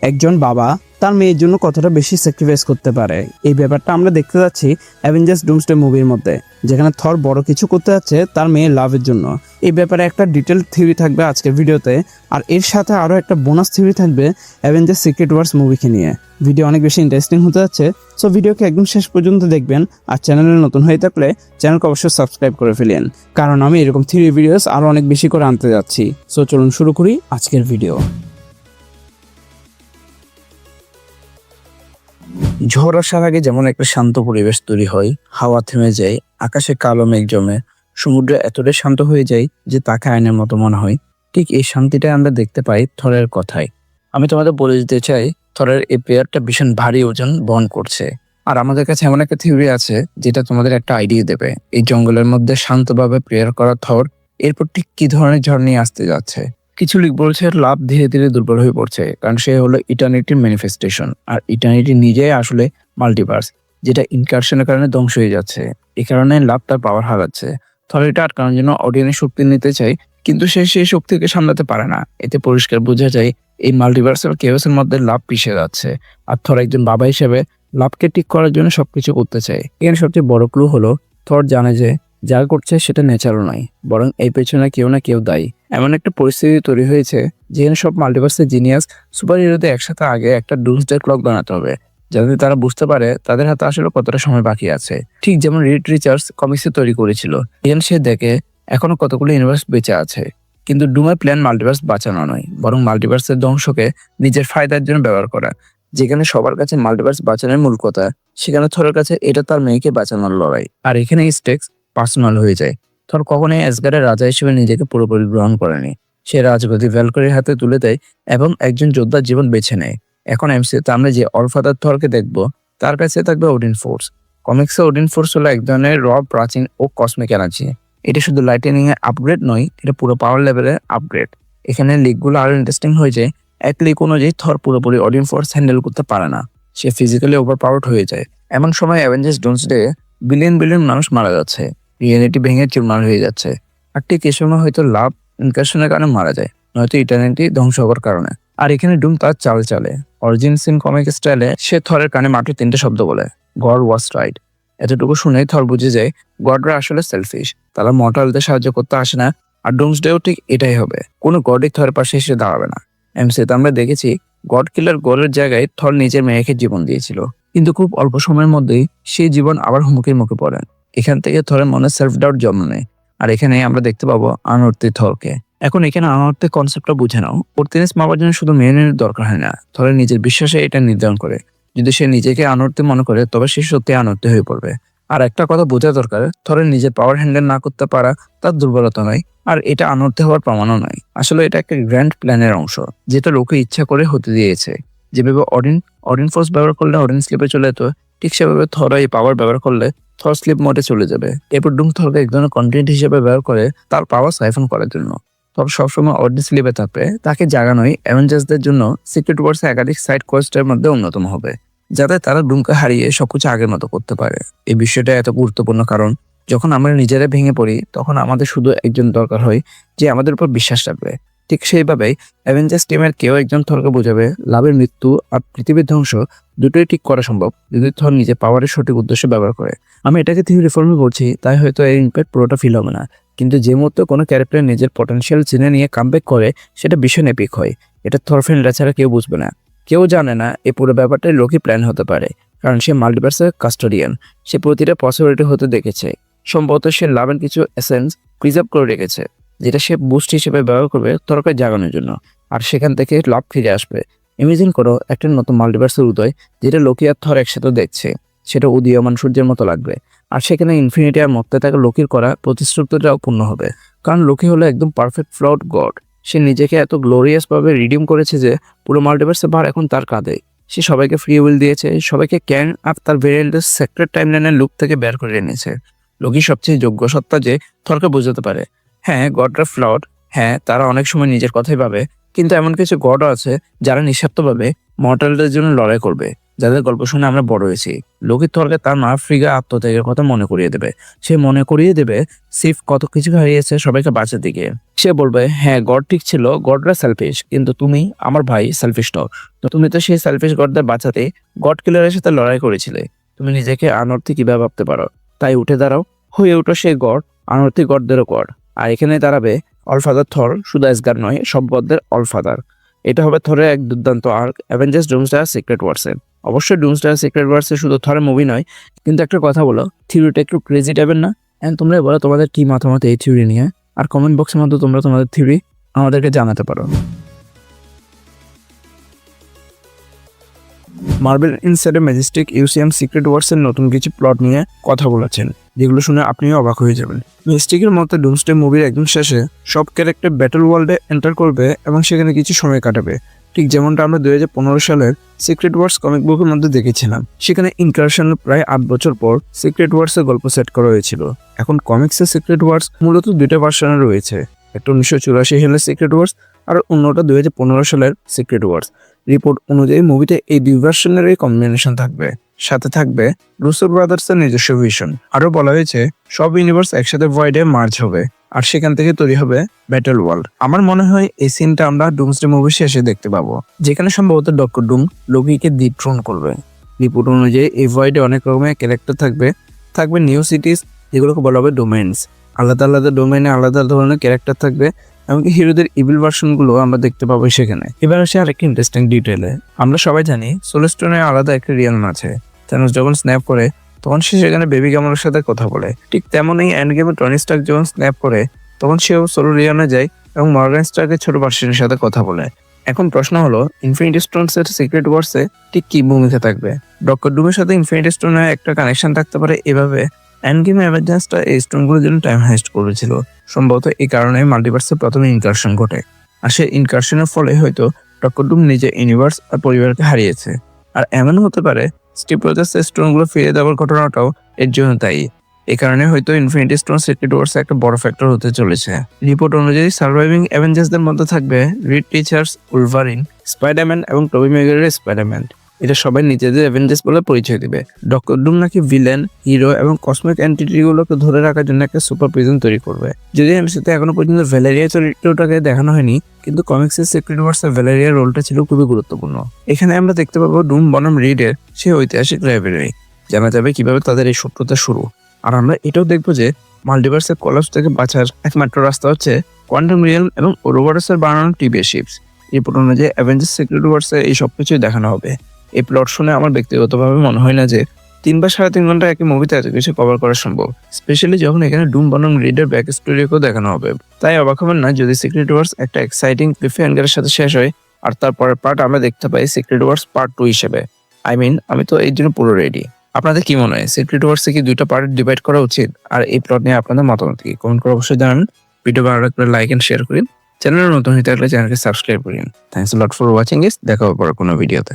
একজন বাবা তার মেয়ের জন্য কতটা বেশি স্যাক্রিফাইস করতে পারে, এই ব্যাপারটা আমরা দেখতে যাচ্ছি অ্যাভেঞ্জার্স ডুমসডে মুভির মধ্যে, যেখানে থর বড় কিছু করতে যাচ্ছে তার মেয়ের লাভের জন্য। এই ব্যাপারে একটা ডিটেল থিওরি থাকবে আজকের ভিডিওতে, আর এর সাথে আরও একটা বোনাস থিওরি থাকবে অ্যাভেঞ্জার্স সিক্রেট ওয়ার্স মুভিকে নিয়ে। ভিডিও অনেক বেশি ইন্টারেস্টিং হতে যাচ্ছে, সো ভিডিওকে একদম শেষ পর্যন্ত দেখবেন। আর চ্যানেলে নতুন হয়ে থাকলে চ্যানেলকে অবশ্যই সাবস্ক্রাইব করে ফেলেন, কারণ আমি এরকম থিওরি ভিডিওস আরও অনেক বেশি করে আনতে যাচ্ছি। সো চলুন শুরু করি আজকের ভিডিও। ঝড় আসার আগে যেমন একটা শান্ত পরিবেশ তৈরি হয়, হাওয়া থেমে যায়, আকাশে কালো মেঘ জমে, সমুদ্র এতটাই শান্ত হয়ে যায় যে তাকে আয়নার মতো মনে হয়, ঠিক এই শান্তিটাই আমরা দেখতে পাই থরের কথায়। আমি তোমাদের বলে দিতে চাই, থরের এই পেয়ারটা ভীষণ ভারী ওজন বহন করছে। আর আমাদের কাছে এমন একটা থিওরি আছে যেটা তোমাদের একটা আইডিয়া দেবে এই জঙ্গলের মধ্যে শান্তভাবে প্রেয়ার করা থর এরপর ঠিক কি ধরনের ঝড় নিয়ে আসতে যাচ্ছে। কিছু লিক বলছে লাভ ধীরে ধীরে দুর্বল হয়ে পড়ছে, কারণ সে হলো ইটার্নিটির ম্যানিফেস্টেশন, আর ইটার্নিটি নিজেই আসলে মাল্টিভার্স, যেটা ইনকারশনের কারণে ধ্বংস হয়ে যাচ্ছে। এই কারণে লাভ তার পাওয়ার হারাচ্ছে। থর এটা আটকানোর জন্য অডিয়েন্সের শক্তি নিতে চায়, কিন্তু সে সেই শক্তিকে সামলাতে পারে না। এতে পরিষ্কার বোঝা যায় এই মাল্টিভার্সাল কেওসের মধ্যে লাভ পিছিয়ে যাচ্ছে, আর থর একজন বাবা হিসেবে লাভকে ঠিক করার জন্য সবকিছু করতে চায়। এখানে সবচেয়ে বড় ক্লু হলো থর জানে যে যা করছে সেটা ন্যাচারাল নয়, বরং এই পেছনে কেউ না কেউ দায়ী। এমন একটা পরিস্থিতি তৈরি হয়েছে যেখানে সব মাল্টিভার্সের জিনিয়াস সুপার হিরোদের একসাথে আগে একটা ডুমসডে ক্লক বানাতে হবে, যাতে তারা বুঝতে পারে তাদের হাতে আসলে কতটা সময় বাকি আছে। ঠিক যেমন রিড রিচার্ডস কমিক্সে তৈরি করেছিল। এখানে সে দেখে এখনো কতগুলো ইউনিভার্স বেঁচে আছে, কিন্তু ডুমের প্ল্যান মাল্টিভার্স বাঁচানো নয়, বরং মাল্টিভার্সের ধ্বংসকে নিজের ফায়দার জন্য ব্যবহার করা। যেখানে সবার কাছে মাল্টিভার্স বাঁচানোর মূল কথা, সেখানে থরের কাছে এটা তার মেয়েকে বাঁচানোর লড়াই। আর এখানে স্টেক্স পার্সোনাল হয়ে যায়। থর কখনোই অ্যাসগার্ডের রাজা হিসেবে নিজেকে পুরোপুরি গ্রহণ করেনি। সে রাজগদি ভ্যালকরির হাতে তুলে দেয় এবং একজন যোদ্ধার জীবন বেছে নেয়। এখন এমসিইউতে আমরা যে অলফাদার থরকে দেখব, তার কাছে থাকবে ওডিন ফোর্স। কমিক্সে ওডিন ফোর্স হলো এক ধরনের প্রাচীন ও কসমিক এনার্জি। এটা শুধু লাইটেনিং এর আপগ্রেড নয়, এটা পুরো পাওয়ার লেভেলের আপগ্রেড। এখানে লিগগুলো আরো ইন্টারেস্টিং হয়ে যায়। এক লিগ অনুযায়ী থর পুরোপুরি ওডিন ফোর্স হ্যান্ডেল করতে পারে না, সে ফিজিক্যালি ওভার পাওয়ার্ড হয়ে যায়। এমন সময় অ্যাভেঞ্জার্স ডুমসডে বিলিয়ন বিলিয়ন মানুষ মারা যাচ্ছে, রিয়েলিটি ভেঙে চুরমার হয়ে যাচ্ছে। আর ঠিক এই সময় হয়তো লাভ ইনকারশনের কারণে মারা যায়, নয়তো ইটার্নিটি ধ্বংস হওয়ার কারণে। আর এখানে ডুম তার চাল চালে অরিজিন সিন কমিক স্টাইলে। সে থরের কানে মাত্র 3টে শব্দ বলে, গড ওয়াজ রাইট। এতটুকু শুনেই থর বুঝে যায় গডরা আসলে সেলফিশ, তারা মর্টালদের সাহায্য করতে আসে না। আর ডুমসডেও ঠিক এটাই হবে, কোনো গডই থরের পাশে এসে দাঁড়াবে না। এমসিতে আমরা দেখেছি গড কিলার গডের জায়গায় থর নিজের মেয়েকে জীবন দিয়েছিল, কিন্তু খুব অল্প সময়ের মধ্যেই সেই জীবন আবার হুমকির মুখে পড়ে। এখান থেকে থরের মনে সেলফ ডাউট জন্ম নেয়। আর এখানে আমরা দেখতে পাবো আনঅর্থে থরকে। এখন এখানে আনঅর্থে কনসেপ্টটা বুঝে নাও, অর্থিনেস মাপার জন্য শুধু মেনের দরকার হয় না, থরের নিজের বিশ্বাসে এটা নির্ধারণ করে। যদি সে নিজেকে আনঅর্থে মনে করে, তবে সে সত্যি আনঅর্থে হয়ে পড়বে। আর একটা কথা বোঝা দরকার, থরের নিজের পাওয়ার হ্যান্ডেল না করতে পারা তার দুর্বলতা নয়, আর এটা আনঅর্থে হওয়ার প্রমাণও নয়। আসলে এটা একটা গ্র্যান্ড প্ল্যানের অংশ, যেটা লোকে ইচ্ছা করে হতে দিয়েছে। যেভাবে অডিন ফোর্স ব্যবহার করলে অডিন স্লিপে চলে যেত, ঠিক সেভাবে থর এই পাওয়ার ব্যবহার করলে থর স্লিপ মোডে চলে যাবে। এরপর ডুম থরকে এক ধরনের কন্টেন্ট হিসেবে ব্যবহার করে তার পাওয়ার সাইফন করার জন্য। থর সবসময় অডিন স্লিপে থাকবে, তাকে জাগানোই অ্যাভেঞ্জার্সদের জন্য সিক্রেট ওয়ার্সের একাধিক সাইড কোয়েস্টের মধ্যে অন্যতম হবে, যাতে তারা ডুমকে হারিয়ে সবকিছু আগের মতো করতে পারে। এই বিষয়টা এত গুরুত্বপূর্ণ কারণ যখন আমরা নিজেরা ভেঙে পড়ি, তখন আমাদের শুধু একজন দরকার হয় যে আমাদের উপর বিশ্বাস রাখবে। ঠিক সেইভাবেই অ্যাভেঞ্জার্স টিমের কেউ একজন থরকে বোঝাবে লাভের মৃত্যু আর পৃথিবীর ধ্বংস দুটোই ঠিক করা সম্ভব যদি থর নিজের পাওয়ারের সঠিক উদ্দেশ্যে ব্যবহার করে। আমি এটাকে থিওরি ফর্মে বলছি, তাই হয়তো এর ইম্প্যাক্ট পুরোটা ফিল হবে না, কিন্তু যে মুহূর্তে কোনো ক্যারেক্টার নিজের পটেনশিয়াল চিনে নিয়ে কামব্যাক করে, সেটা ভীষণ এপিক হয়। এটা থর ফ্যানরা ছাড়া কেউ বুঝবে না। কেউ জানে না এই পুরো ব্যাপারটাই লোকি প্ল্যান হতে পারে, কারণ সে মাল্টিভার্সের কাস্টোডিয়ান। সে প্রতিটা পসিবিলিটি হতে দেখেছে। সম্ভবত সে লাভের কিছু এসেন্স প্রিজার্ভ করে রেখেছে, যেটা সে বুস্ট হিসেবে ব্যবহার করবে থরকে জাগানোর জন্য, আর সেখান থেকে লাভ ফিরে আসবে। ইমাজিন করো একটা নতুন মাল্টিভার্সের উদয়, যেটা লোকি আর থর একসাথে দেখছে। সেটা উদীয়মান সূর্যের মতো লাগবে, আর সেখানে ইনফিনিটি আর মধ্যে থাকা লোকির করা প্রতিশ্রুতিটাও পূর্ণ হবে। কারণ লোকি হলো একদম পারফেক্ট ফ্লড গড। সে নিজেকে এত গ্লোরিয়াস ভাবে রিডিম করেছে যে পুরো মাল্টিভার্সের ভার এখন তার কাঁধে। সে সবাইকে ফ্রি উইল দিয়েছে, সবাইকে ক্যান আর তার ভেরিয়েন্টের সেক্রেট টাইমলাইনের লুপ থেকে বের করে এনেছে। লোকি সবচেয়ে যোগ্য সত্তা যে থরকে বোঝাতে পারে, হ্যাঁ গডরা ফ্লড, হ্যাঁ তারা অনেক সময় নিজের কথাই ভাবে, কিন্তু এমন কিছু গডও আছে যারা নিঃস্বার্থভাবে মর্টালদের জন্য লড়াই করবে, যাদের গল্প শুনে আমরা বড় হয়েছি। লোকের থরকে তার মা ফ্রিগা আত্মত্যাগের কথা মনে করিয়ে দেবে। সে মনে করিয়ে দেবে সিফ কত কিছু হারিয়েছে সবাইকে বাঁচাতে গিয়ে। সে বলবে, হ্যাঁ গড ঠিক ছিল, গডরা সেলফিশ, কিন্তু তুমি আমার ভাই সেলফিশ নও। তো তুমি তো সেই সেলফিশ গডদের বাঁচাতে গড কিলারের সাথে লড়াই করেছিলে। তুমি নিজেকে আনর্থী কিভাবে ভাবতে পারো? তাই উঠে দাঁড়াও, হয়ে উঠো সেই গড, আনর্থী গডদেরও গড। আর এখানে দাঁড়াবে অলফাদার থর, শুধু অ্যাসগার্ড নয়, সব গডদের অলফাদার। এটা হবে থরের এক দুর্দান্ত আর্ক অ্যাভেঞ্জার্স ডুমসডায়ার সিক্রেট ওয়ার্সের। অবশ্যই ডুমসডায়ার সিক্রেট ওয়ার্সে শুধু থরের মুভি নয়, কিন্তু একটা কথা বলো, থিওরিটা একটু ক্রেজি টাইপের না? এন্ড তোমরা বলো তোমাদের কি মতামত এই থিওরি নিয়ে, আর কমেন্ট বক্সের মধ্যে তোমরা তোমাদের থিওরি আমাদেরকে জানাতে পারো। মার্বেল ইনসাইডে ম্যাজেস্টিক ইউসিএম সিক্রেট ওয়ার্সের নতুন কিছু প্লট নিয়ে কথা বলেছেন, যেগুলো শুনে আপনিও অবাক হয়ে যাবেন। ম্যাজেস্টিকের মতে ডুমসডে মুভির একদম শেষে সব ক্যারেক্টার ব্যাটল ওয়ার্ল্ডে এন্টার করবে এবং সেখানে কিছু সময় কাটাবে, ঠিক যেমনটা আমরা 2015 সালের সিক্রেট ওয়ার্স কমিক বুকের মধ্যে দেখেছিলাম। সেখানে ইনকারশনের প্রায় 8 বছর পর সিক্রেট ওয়ার্সের গল্প সেট করা হয়েছিল। এখন কমিক্সের সিক্রেট ওয়ার্স মূলত দুইটা ভার্সনে রয়েছে, একটা 1984 সালের সিক্রেট ওয়ার্স আর অন্যটা 2015 সালের সিক্রেট ওয়ার্স। রিপোর্ট অনুযায়ী মুভিতে এই দুই ভার্সনেরই কম্বিনেশন থাকবে, সাথে থাকবে রুসো ব্রাদার্সের নিজস্ব ভিশন। আরো বলা হয়েছে সব ইউনিভার্স একসাথে ভয়েডে মার্জ হবে, আর সেখান থেকে তৈরি হবে ব্যাটল ওয়ার্ল্ড। আমার মনে হয় এই সিনটা আমরা ডুমসডে মুভি শেষে দেখতে পাবো, যেখানে সম্ভবত ডক্টর ডুম লোকিকে ডিথ্রোন করবে। রিপোর্ট অনুযায়ী এই ভয়েডে অনেক রকমের ক্যারেক্টার থাকবে নিউ সিটিজ, যেগুলোকে বলা হবে ডোমেইনস। আলাদা আলাদা ডোমেইনে আলাদা ধরনের ক্যারেক্টার থাকবে, এমনকি হিরোদের ইভিল ভার্সনগুলো আমরা দেখতে পাবো সেখানে। এবার আসে আরেকটি ইন্টারেস্টিং ডিটেলে। আমরা সবাই জানি সোলস্টোনে আলাদা একটা রিয়ালম আছে। থানোস যখন স্ন্যাপ করে তখন সে সেখানে বেবি গামনের সাথে কথা বলে, ঠিক তেমনই এন্ড গেমে টনি স্টার্ক যখন স্ন্যাপ করে তখন সেও সোলো রিয়ানে যায় এবং মর্গান স্টার্কের ছোট ভার্সনের সাথে কথা বলে। এখন প্রশ্ন হলো, ইনফিনিটি স্টোনস এর সিক্রেট ওয়ার্সে ঠিক কি ভূমিকা থাকবে? ডক্টর ডুমের সাথে ইনফিনিটি স্টোনের একটা কানেকশন থাকতে পারে এভাবে, এন্ড গেমে অ্যাভেঞ্জার্সটা এই স্টোনগুলোর জন্য টাইম হাইস্ট করেছিল। সম্ভবত এই কারণে মাল্টিভার্সে প্রথমে ইনকারশন ঘটে, আর সেই ইনকারশনের ফলে হয়তো ডক্টর ডুম নিজে ইউনিভার্স আর পরিবারকে হারিয়েছে। আর এমন হতে পারে স্টিভ রজার্সের স্টোনগুলো ফিরে দেওয়ার ঘটনাটাও এর জন্য দায়ী। এই কারণে হয়তো ইনফিনিটি স্টোন সিক্রেট ওয়ার্সে একটা বড় ফ্যাক্টর হতে চলেছে। রিপোর্ট অনুযায়ী সার্ভাইভিং অ্যাভেঞ্জার্সদের মধ্যে থাকবে রিড রিচার্ডস, উলভারিন, স্পাইডারম্যান এবং টবি ম্যাগুয়ারের স্পাইডারম্যান। এটা সবাই নিজেদের অ্যাভেঞ্জার্স বলে পরিচয় দিবে। ডক্টর ডুম নাকি ভিলেন, হিরো এবং কসমিক এন্টিটিগুলোকে ধরে রাখার জন্য একটা সুপার প্রিজন তৈরি করবে। যদি এমসিতে এখনো পর্যন্ত ভ্যালেরিয়া চরিত্রটাকে দেখানো হয়নি, কিন্তু কমিক্সের সিক্রেট ওয়ার্সে ভ্যালেরিয়ার রোলটা ছিল খুবই গুরুত্বপূর্ণ। এখানে আমরা দেখতে পাবো ডুম বনাম রিডের সেই ঐতিহাসিক লাইব্রেরি, জানা যাবে কিভাবে তাদের এই শত্রুতা শুরু। আর আমরা এটাও দেখবো যে মাল্টিভার্সের কলাপস থেকে বাঁচার একমাত্র রাস্তা হচ্ছে কোয়ান্টাম রিয়েলম এবং ওরোভার্সের বানানো টিবিএ শিপস। রিপোর্ট অনুযায়ী অ্যাভেঞ্জার্স সিক্রেট ওয়ার্সে এই সবকিছুই দেখানো হবে। এই প্লট শুনে আমার ব্যক্তিগতভাবে মনে হয় না যে 3 বা 3.5 ঘন্টা একই মুভিতে এত কিছু কভার করা সম্ভব, স্পেশালি যখন এখানে ডুম বনাম রিডের ব্যাক স্টোরিকেও দেখানো হবে। তাই অবাক হবেন না যদি সিক্রেট ওয়ার্স একটা এক্সাইটিং ক্লিফহ্যাঙ্গারের সাথে শেষ হয় আর তারপরের পার্ট আমরা দেখতে পাই সিক্রেট ওয়ার্স পার্ট 2 হিসেবে। আমি তো এই জন্য পুরো রেডি। আপনাদের কি মনে হয়, সিক্রেট ওয়ার্সে কি 2টা পার্ট ডিভাইড করা উচিত? আর এই প্লট নিয়ে আপনাদের মতামত কি? কমেন্ট করে অবশ্যই জানান। ভিডিও ভালো লাগলে লাইক এন্ড শেয়ার করুন। চ্যানেলে নতুন হয়ে থাকলে চ্যানেলকে সাবস্ক্রাইব করুন। Thanks a lot for watching this. দেখা হবে পরে কোনো ভিডিওতে।